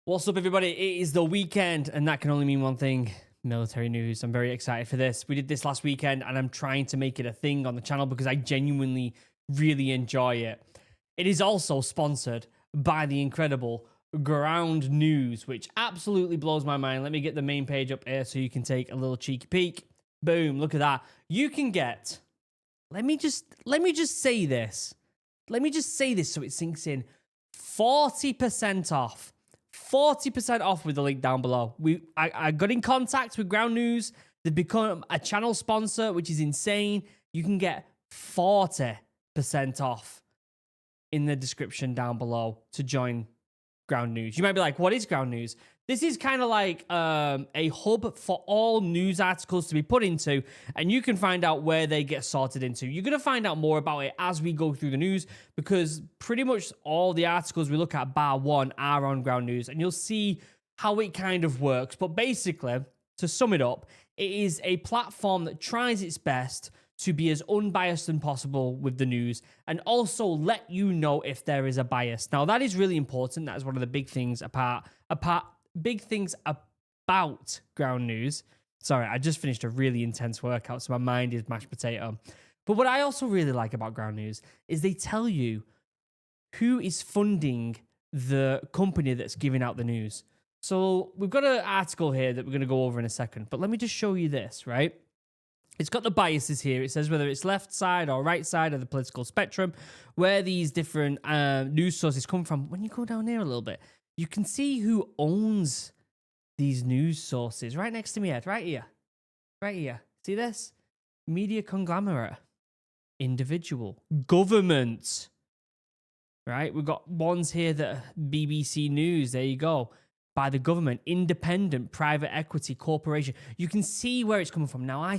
What's up, everybody? It is the weekend, and that can only mean one thing: military news. I'm very excited for this. We did this last weekend, and I'm trying to make it a thing on the channel because I genuinely really enjoy it. It is also sponsored by the incredible Ground News, which absolutely blows my mind. Let me get the main page up here so you can take a little cheeky peek. Boom, look at that. You can get, let me just say this. Let me just say this so it sinks in. 40% off. 40% off with the link down below. I got in contact with Ground News. They've become a channel sponsor, which is insane. You can get 40% off in the description down below to join Ground News. You might be like, what is Ground News? This is kind of like a hub for all news articles to be put into, and you can find out where they get sorted into. You're going to find out more about it as we go through the news, because pretty much all the articles we look at, bar one, are on Ground News, and you'll see how it kind of works. But basically, to sum it up, it is a platform that tries its best to be as unbiased as possible with the news, and also let you know if there is a bias. Now, that is really important. That is one of the big things big things about Ground News. Sorry, I just finished a really intense workout, so my mind is mashed potato. But what I also really like about Ground News is they tell you who is funding the company that's giving out the news. So we've got an article here that we're going to go over in a second, but let me just show you this, right? It's got the biases here. It says whether it's left side or right side of the political spectrum, where these different news sources come from. When you go down here a little bit, you can see who owns these news sources right next to me, Ed, right here. Right here. See this? Media conglomerate. Individual. Government. Right? We've got ones here that are BBC News. There you go. By the government. Independent. Private equity. Corporation. You can see where it's coming from. Now,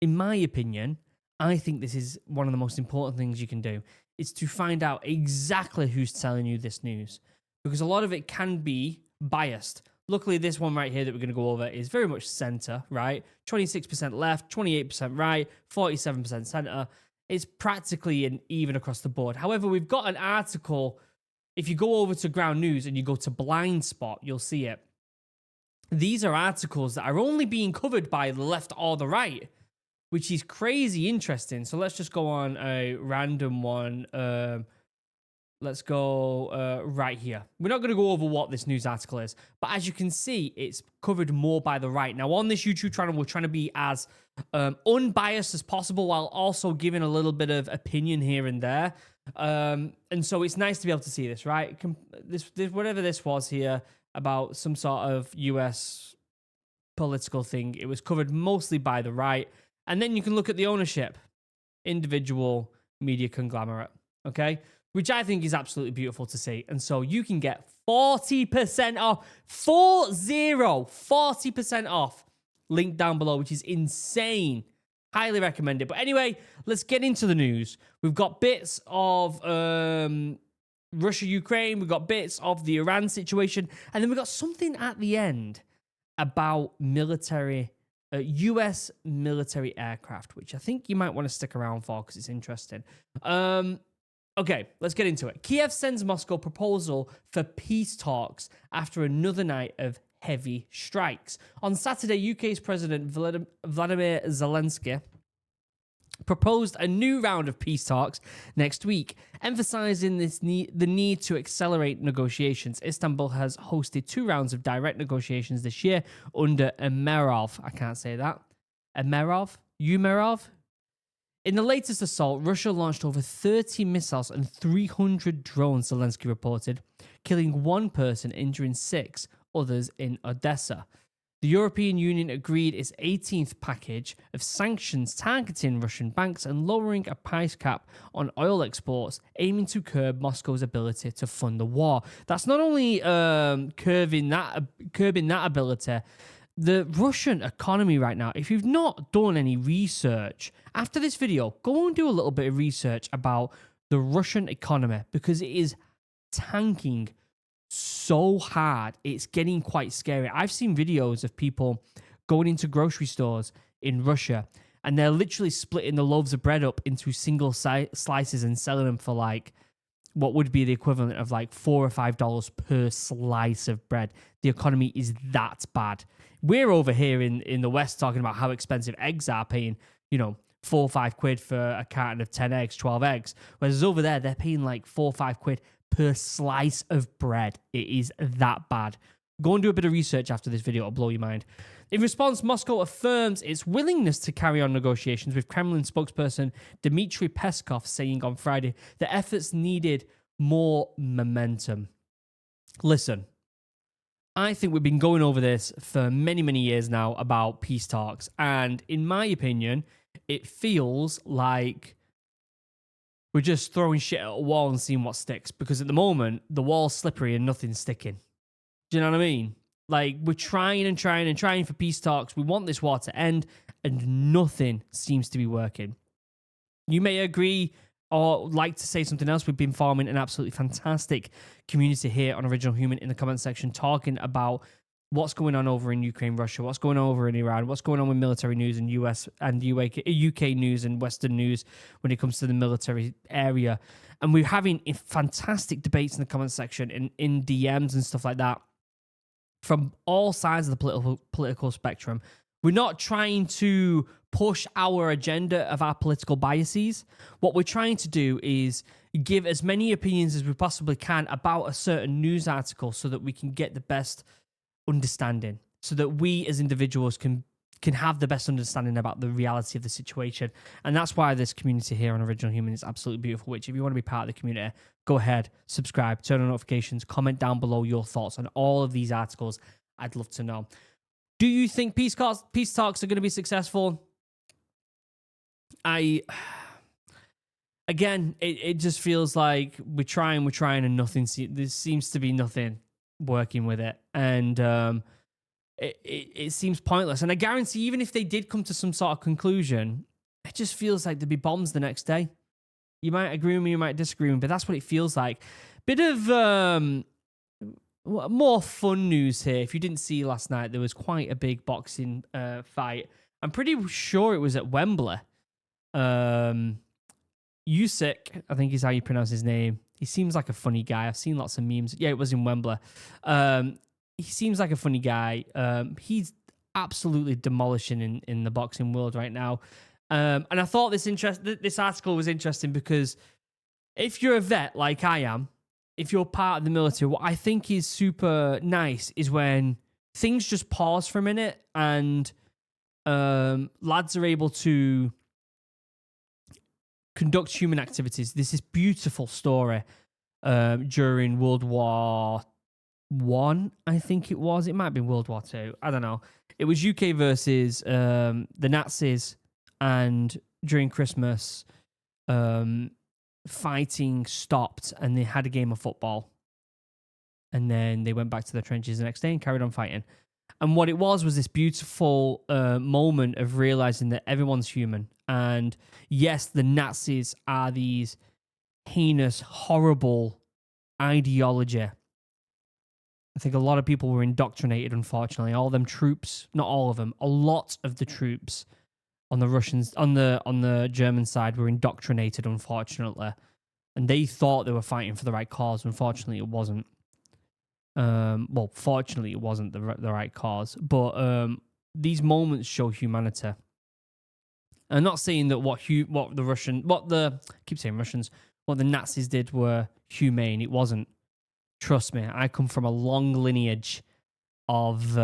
in my opinion, I think this is one of the most important things you can do. Is to find out exactly who's telling you this news. Because a lot of it can be biased. Luckily, this one right here that we're going to go over is very much center, right? 26% left, 28% right, 47% center. It's practically an even across the board. However, we've got an article. If you go over to Ground News and you go to Blind Spot, you'll see it. These are articles that are only being covered by the left or the right, which is crazy interesting. So let's just go on a random one. Let's go right here. We're not going to go over what this news article is, but as you can see, it's covered more by the right. Now, on this YouTube channel, we're trying to be as unbiased as possible while also giving a little bit of opinion here and there. And so it's nice to be able to see this, right? This whatever this was here about some sort of US political thing, it was covered mostly by the right. And then you can look at the ownership, individual media conglomerate, okay? Which I think is absolutely beautiful to see. And so you can get 40% off, 40% off. Link down below, which is insane. Highly recommend it. But anyway, let's get into the news. We've got bits of Russia-Ukraine. We've got bits of the Iran situation. And then we've got something at the end about military, US military aircraft, which I think you might want to stick around for because it's interesting. Okay, let's get into it. Kiev sends Moscow proposal for peace talks after another night of heavy strikes. On Saturday, UK's President Vladimir Zelensky proposed a new round of peace talks next week, emphasizing the need to accelerate negotiations. Istanbul has hosted 2 rounds of direct negotiations this year under Umerov. I can't say that. Umerov? In the latest assault, Russia launched over 30 missiles and 300 drones, Zelensky reported, killing 1 person, injuring 6 others in Odessa. The European Union agreed its 18th package of sanctions targeting Russian banks and lowering a price cap on oil exports, aiming to curb Moscow's ability to fund the war. That's not only curbing that ability. The Russian economy right now, if you've not done any research, after this video, go and do a little bit of research about the Russian economy, because it is tanking so hard. It's getting quite scary. I've seen videos of people going into grocery stores in Russia, and they're literally splitting the loaves of bread up into single slices and selling them for like what would be the equivalent of like $4 or $5 per slice of bread. The economy is that bad. We're over here in the West talking about how expensive eggs are, paying, you know, 4 or 5 quid for a carton of 10 eggs, 12 eggs. Whereas over there, they're paying like 4 or 5 quid per slice of bread. It is that bad. Go and do a bit of research after this video. It'll blow your mind. In response, Moscow affirms its willingness to carry on negotiations, with Kremlin spokesperson Dmitry Peskov saying on Friday that efforts needed more momentum. Listen, I think we've been going over this for many, many years now about peace talks. And in my opinion, it feels like we're just throwing shit at a wall and seeing what sticks. Because at the moment, the wall's slippery and nothing's sticking. Do you know what I mean? Like, we're trying and trying and trying for peace talks. We want this war to end, and nothing seems to be working. You may agree or like to say something else. We've been forming an absolutely fantastic community here on Original Human in the comment section, talking about what's going on over in Ukraine, Russia, what's going on over in Iran, what's going on with military news and US and UK news and Western news when it comes to the military area. And we're having fantastic debates in the comment section and in DMs and stuff like that from all sides of the political spectrum. We're not trying to push our agenda of our political biases. What we're trying to do is give as many opinions as we possibly can about a certain news article so that we can get the best understanding, so that we as individuals can have the best understanding about the reality of the situation. And that's why this community here on Original Human is absolutely beautiful, which if you want to be part of the community, go ahead, subscribe, turn on notifications, comment down below your thoughts on all of these articles. I'd love to know. Do you think peace talks are going to be successful? Again, it just feels like we're trying, and nothing. There seems to be nothing working with it, and it seems pointless. And I guarantee, even if they did come to some sort of conclusion, it just feels like there'd be bombs the next day. You might agree with me, you might disagree with me, but that's what it feels like. Bit of more fun news here. If you didn't see last night, there was quite a big boxing fight. I'm pretty sure it was at Wembley. Usyk, I think is how you pronounce his name. He seems like a funny guy. I've seen lots of memes. Yeah, it was in Wembley. He seems like a funny guy. He's absolutely demolishing in the boxing world right now. And I thought this article was interesting because if you're a vet like I am, if you're part of the military, what I think is super nice is when things just pause for a minute and lads are able to conduct human activities. This is beautiful story during World War I, I think it was. It might have been World War II. I don't know. It was UK versus the Nazis, and during Christmas, fighting stopped and they had a game of football. And then they went back to their trenches the next day and carried on fighting. And what it was this beautiful moment of realizing that everyone's human. And yes, the Nazis are these heinous, horrible ideology. I think a lot of people were indoctrinated, unfortunately. All them troops, not all of them, a lot of the troops on the Russians, on the German side were indoctrinated, unfortunately. And they thought they were fighting for the right cause. Unfortunately, it wasn't. Well, fortunately, it wasn't the right cause. But these moments show humanity. I'm not saying that what the Nazis did were humane. It wasn't. Trust me, I come from a long lineage of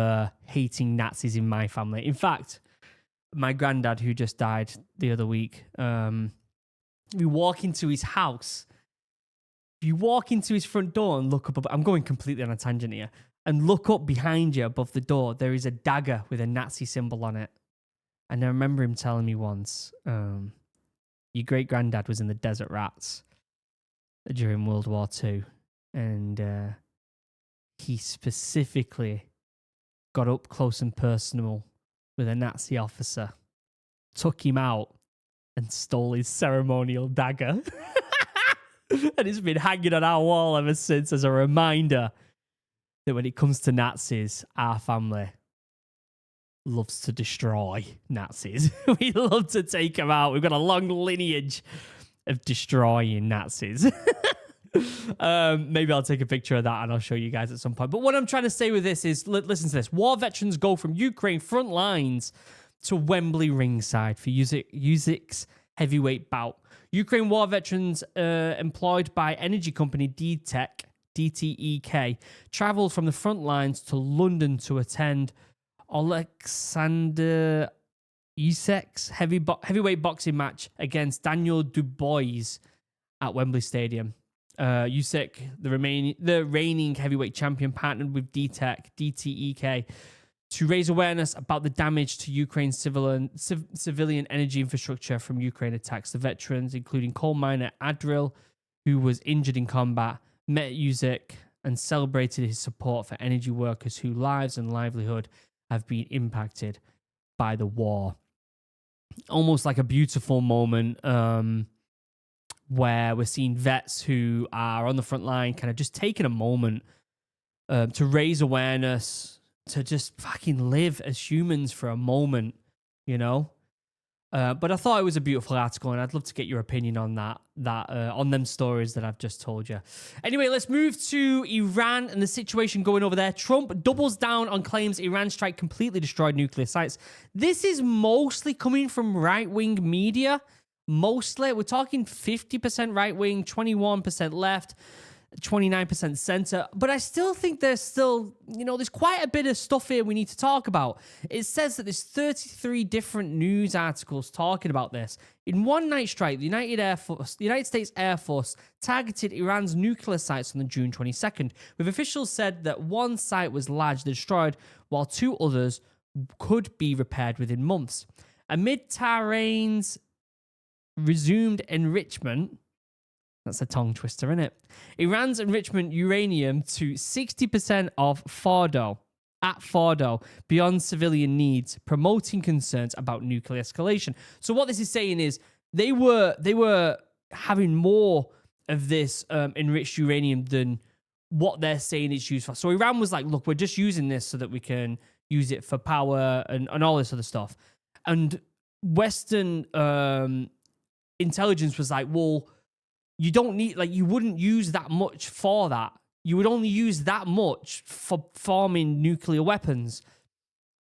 hating Nazis in my family. In fact, my granddad, who just died the other week, you walk into his house, you walk into his front door and look up, I'm going completely on a tangent here, and look up behind you above the door, there is a dagger with a Nazi symbol on it. And I remember him telling me once, your great-granddad was in the Desert Rats during World War II. And he specifically got up close and personal with a Nazi officer, took him out, and stole his ceremonial dagger. And it's been hanging on our wall ever since as a reminder that when it comes to Nazis, our family loves to destroy Nazis. We love to take them out. We've got a long lineage of destroying Nazis. Maybe I'll take a picture of that and I'll show you guys at some point. But what I'm trying to say with this is, listen to this. War veterans go from Ukraine front lines to Wembley ringside for Usyk's heavyweight bout. Ukraine war veterans employed by energy company DTEK traveled from the front lines to London to attend Alexander Usyk's heavyweight boxing match against Daniel Dubois at Wembley Stadium. Usyk, the reigning heavyweight champion, partnered with DTEK to raise awareness about the damage to Ukraine's civilian energy infrastructure from Ukraine attacks. The veterans, including coal miner Adril, who was injured in combat, met Usyk and celebrated his support for energy workers whose lives and livelihood have been impacted by the war. Almost like a beautiful moment where we're seeing vets who are on the front line kind of just taking a moment to raise awareness, to just fucking live as humans for a moment, you know? But I thought it was a beautiful article, and I'd love to get your opinion on that on them stories that I've just told you. Anyway, let's move to Iran and the situation going over there. Trump doubles down on claims Iran strike completely destroyed nuclear sites. This is mostly coming from right-wing media. Mostly, we're talking 50% right-wing, 21% left, 29% center, but I still think there's quite a bit of stuff here we need to talk about. It says that there's 33 different news articles talking about this. In one night strike, the United States Air Force targeted Iran's nuclear sites on the June 22nd, with officials said that one site was largely destroyed, while two others could be repaired within months. Amid Tehran's resumed enrichment, that's a tongue twister, isn't it? Iran's enrichment uranium to 60% of Fordo, beyond civilian needs, promoting concerns about nuclear escalation. So what this is saying is they were having more of this enriched uranium than what they're saying it's used for. So Iran was like, look, we're just using this so that we can use it for power and all this other stuff. And Western intelligence was like, well, you don't need, you wouldn't use that much for that. You would only use that much for forming nuclear weapons.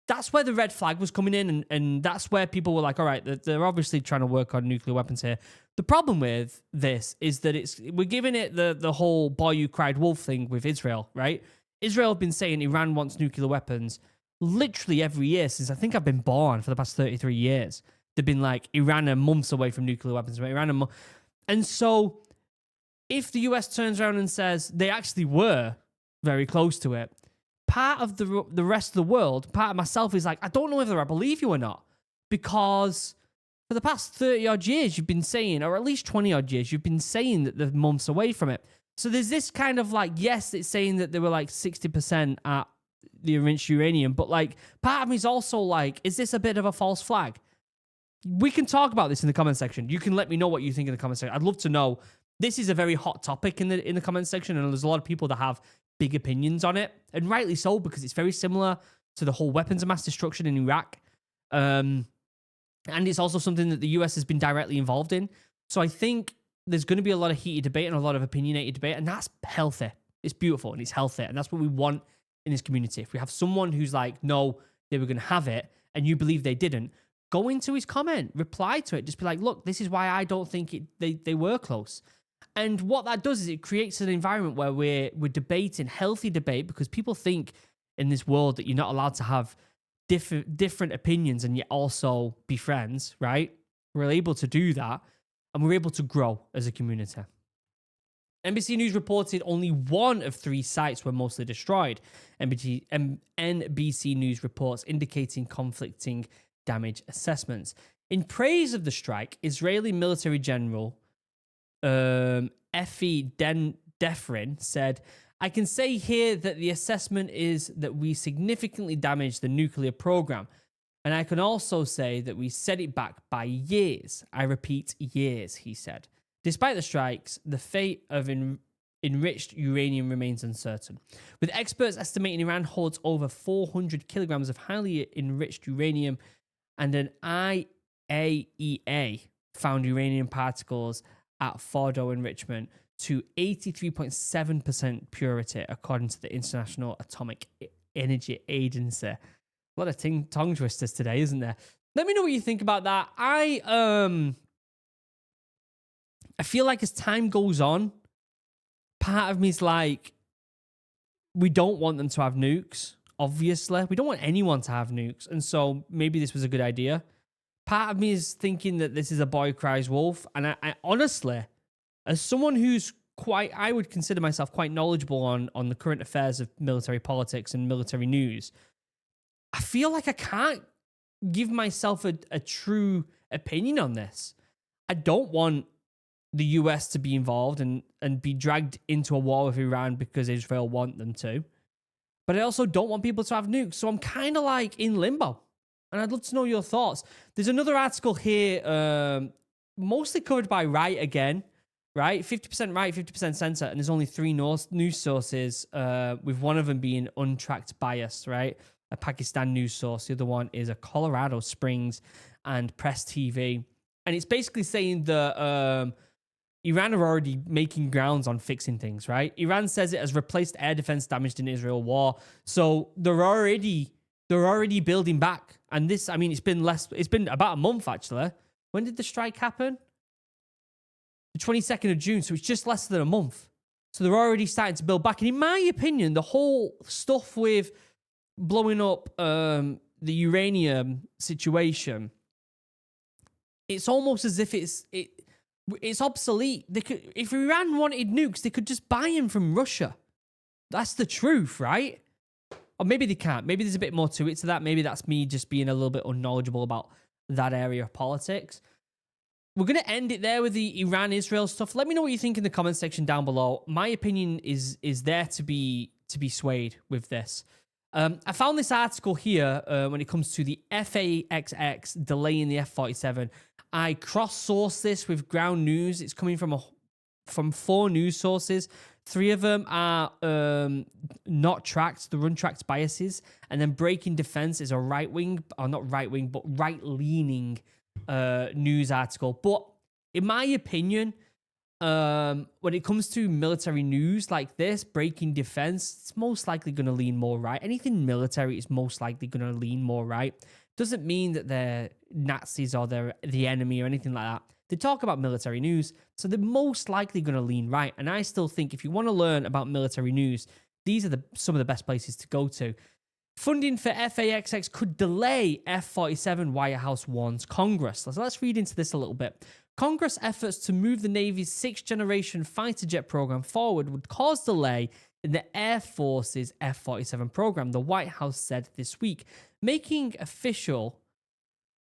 That's where the red flag was coming in, and that's where people were like, all right, they're obviously trying to work on nuclear weapons here. The problem with this is that we're giving it the whole boy you cried wolf thing with Israel, right? Israel have been saying Iran wants nuclear weapons literally every year since I think I've been born, for the past 33 years. They've been like, Iran are months away from nuclear weapons. And so if the US turns around and says they actually were very close to it, part of the rest of the world, part of myself is like, I don't know whether I believe you or not. Because for the past 30-odd years, you've been saying, or at least 20-odd years, you've been saying that they're months away from it. So there's this kind of like, yes, it's saying that they were like 60% at the enriched uranium, but like, part of me is also like, is this a bit of a false flag? We can talk about this in the comment section. You can let me know what you think in the comment section. I'd love to know. This is a very hot topic in the comment section, and there's a lot of people that have big opinions on it, and rightly so, because it's very similar to the whole weapons of mass destruction in Iraq. And it's also something that the US has been directly involved in. So I think there's going to be a lot of heated debate and a lot of opinionated debate, and that's healthy. It's beautiful and it's healthy, and that's what we want in this community. If we have someone who's like, no, they were going to have it, and you believe they didn't, go into his comment, reply to it, just be like, look, this is why I don't think they were close. And what that does is it creates an environment where we're debating, healthy debate, because people think in this world that you're not allowed to have different opinions and yet also be friends, right? We're able to do that, and we're able to grow as a community. NBC News reported only one of three sites were mostly destroyed. NBC News reports indicating conflicting damage assessments. In praise of the strike, Israeli military general Effie Defrin said, I can say here that the assessment is that we significantly damaged the nuclear program. And I can also say that we set it back by years. I repeat, years, he said. Despite the strikes, the fate of enriched uranium remains uncertain. With experts estimating Iran holds over 400 kilograms of highly enriched uranium, and an IAEA found uranium particles at Fordo enrichment to 83.7% purity, according to the International Atomic Energy Agency. A lot of tongue twisters today, isn't there? Let me know what you think about that. I feel like as time goes on, part of me is like, we don't want them to have nukes, obviously. We don't want anyone to have nukes. And so maybe this was a good idea. Part of me is thinking that this is a boy cries wolf. And I honestly, as someone who's I would consider myself quite knowledgeable on the current affairs of military politics and military news, I feel like I can't give myself a true opinion on this. I don't want the US to be involved and be dragged into a war with Iran because Israel want them to. But I also don't want people to have nukes. So I'm kind of like in limbo. And I'd love to know your thoughts. There's another article here, mostly covered by Right again, right? 50% right, 50% censor. And there's only 3 news sources, with one of them being untracked bias, right? A Pakistan news source. The other one is a Colorado Springs and Press TV. And it's basically saying that Iran are already making grounds on fixing things, right? Iran says it has replaced air defense damaged in Israel war. So they're already building back. And this, I mean, it's been about a month actually. When did the strike happen? The 22nd of June. So it's just less than a month. So they're already starting to build back. And in my opinion, the whole stuff with blowing up the uranium situation, it's almost as if it's obsolete. They could, if Iran wanted nukes, they could just buy them from Russia. That's the truth, right? Or maybe they can't. Maybe there's a bit more to it to that. Maybe that's me just being a little bit unknowledgeable about that area of politics. We're going to end it there with the Iran-Israel stuff. Let me know what you think in the comment section down below. My opinion is there to be swayed with this. I found this article here when it comes to the F-47 Delay in the F-47. I cross-sourced this with Ground News. It's coming from 4 news sources. 3 of them are not tracked. They're untracked biases. And then Breaking Defense is a right-wing, or not right-wing, but right-leaning news article. But in my opinion, when it comes to military news like this, Breaking Defense, it's most likely going to lean more right. Anything military is most likely going to lean more right. Doesn't mean that they're Nazis or they're the enemy or anything like that. They talk about military news, so they're most likely going to lean right. And I still think if you want to learn about military news, these are some of the best places to go to. Funding for F-47 could delay F-47, White House warns Congress. So let's read into this a little bit. Congress efforts to move the Navy's 6th-generation fighter jet program forward would cause delay in the Air Force's F-47 program, the White House said this week, making official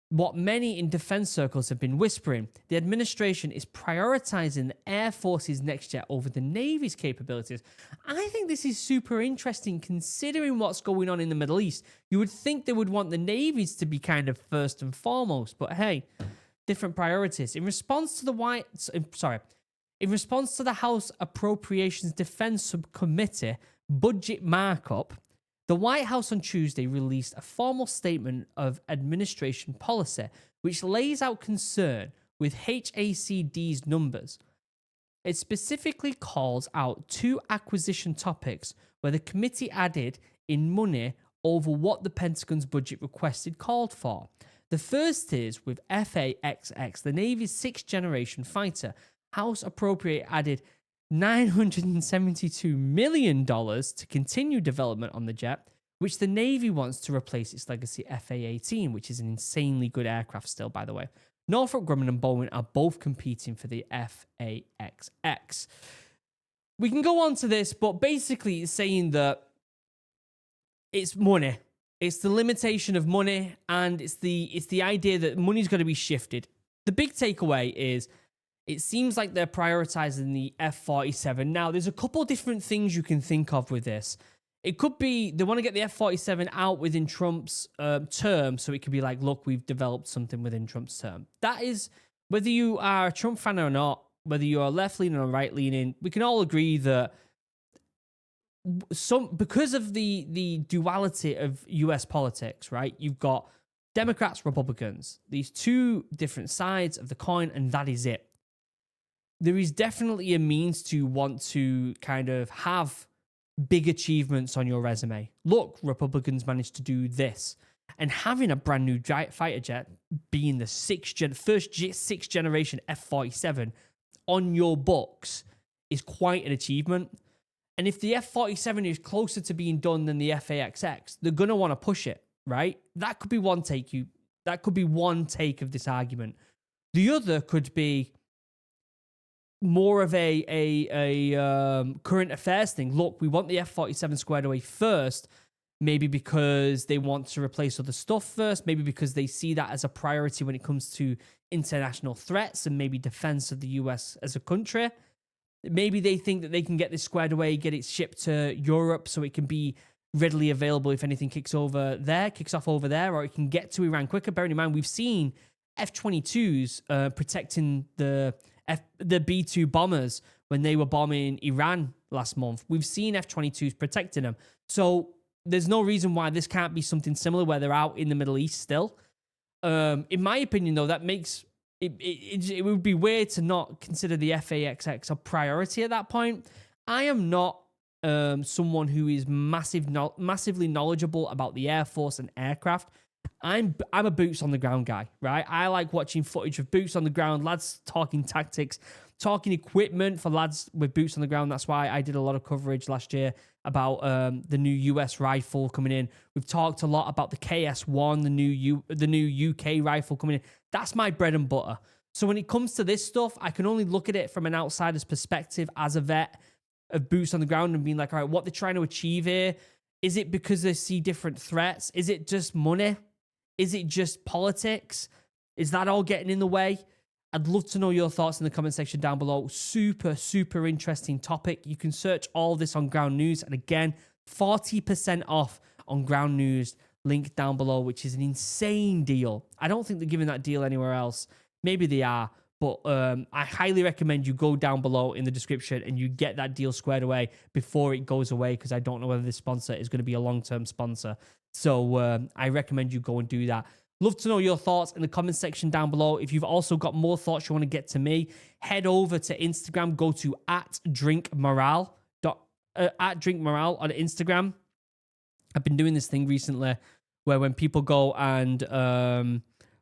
what many in defense circles have been whispering. The administration is prioritizing the Air Force's next jet over the Navy's capabilities. I think this is super interesting considering what's going on in the Middle East. You would think they would want the navies to be kind of first and foremost, but hey, different priorities. In response to the House Appropriations Defense Subcommittee budget markup, the White House on Tuesday released a formal statement of administration policy, which lays out concern with HACD's numbers. It specifically calls out 2 acquisition topics where the committee added in money over what the Pentagon's budget requested called for. The first is with F-47, the Navy's 6th-generation fighter. House appropriate added $972 million to continue development on the jet, which the Navy wants to replace its legacy F-18, which is an insanely good aircraft still, by the way. Northrop Grumman and Boeing are both competing for the F-47. We can go on to this, but basically it's saying that it's money. It's the limitation of money, and it's the idea that money's going to be shifted. The big takeaway is it seems like they're prioritizing the F-47. Now, there's a couple different things you can think of with this. It could be they want to get the F-47 out within Trump's term, so it could be like, look, we've developed something within Trump's term. That is, whether you are a Trump fan or not, whether you are left-leaning or right-leaning, we can all agree that because of the duality of US politics, right? You've got Democrats, Republicans, these 2 different sides of the coin, and that is it. there is definitely a means to want to kind of have big achievements on your resume. Look, Republicans managed to do this. And having a brand new fighter jet being the first sixth generation F-47 on your books is quite an achievement. And if the F-47 is closer to being done than the F-AXX, they're going to want to push it, right? That could be one take. That could be one take of this argument. The other could be more of a current affairs thing. Look, we want the F-47 squared away first, maybe because they want to replace other stuff first, maybe because they see that as a priority when it comes to international threats and maybe defense of the US as a country. Maybe they think that they can get this squared away, get it shipped to Europe so it can be readily available if anything kicks off over there, or it can get to Iran quicker. Bearing in mind, we've seen F-22s protecting the B-2 bombers when they were bombing Iran last month. We've seen F-22s protecting them. So there's no reason why this can't be something similar where they're out in the Middle East still. In my opinion, though, that makes... It would be weird to not consider the F-AXX a priority at that point. I am not someone who is massively knowledgeable about the Air Force and aircraft. I'm a boots on the ground guy, right? I like watching footage of boots on the ground, lads talking tactics, talking equipment for lads with boots on the ground. That's why I did a lot of coverage last year about the new US rifle coming in. We've talked a lot about the KS-1, the new UK rifle coming in. That's my bread and butter. So when it comes to this stuff, I can only look at it from an outsider's perspective as a vet of boots on the ground and being like, all right, what they're trying to achieve here, is it because they see different threats? Is it just money? Is it just politics? Is that all getting in the way? I'd love to know your thoughts in the comment section down below. Super, super interesting topic. You can search all this on Ground News. And again, 40% off on Ground News, link down below, which is an insane deal. I don't think they're giving that deal anywhere else. Maybe they are, but I highly recommend you go down below in the description and you get that deal squared away before it goes away, because I don't know whether this sponsor is going to be a long-term sponsor. So I recommend you go and do that. Love to know your thoughts in the comment section down below. If you've also got more thoughts you want to get to me, head over to Instagram. Go to @drinkmoral on Instagram. I've been doing this thing recently where when people go and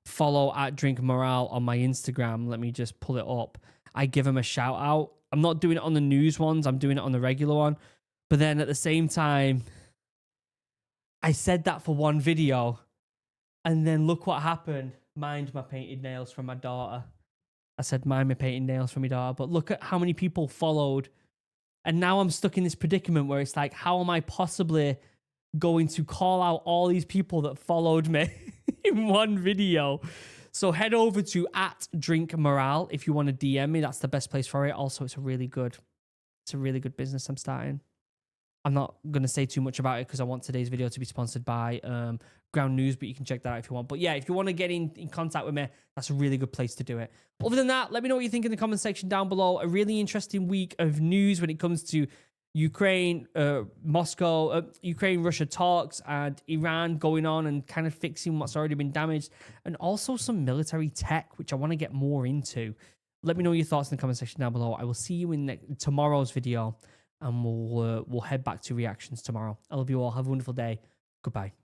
follow @drinkmoral on my Instagram, let me just pull it up, I give them a shout out. I'm not doing it on the news ones. I'm doing it on the regular one. But then at the same time, I said that for one video. And then look what happened. Mind my painted nails from my daughter. I said, mind my painted nails from my daughter. But look at how many people followed. And now I'm stuck in this predicament where it's like, how am I possibly going to call out all these people that followed me in one video? So head over to @drinkmoral if you want to DM me. That's the best place for it. Also, it's a really good business I'm starting. I'm not going to say too much about it because I want today's video to be sponsored by Ground News, but you can check that out if you want. But yeah, if you want to get in contact with me, that's a really good place to do it. Other than that, let me know what you think in the comment section down below. A really interesting week of news when it comes to Ukraine, Ukraine-Russia talks and Iran going on and kind of fixing what's already been damaged, and also some military tech, which I want to get more into. Let me know your thoughts in the comment section down below. I will see you in tomorrow's video. And we'll head back to reactions tomorrow. I love you all. Have a wonderful day. Goodbye.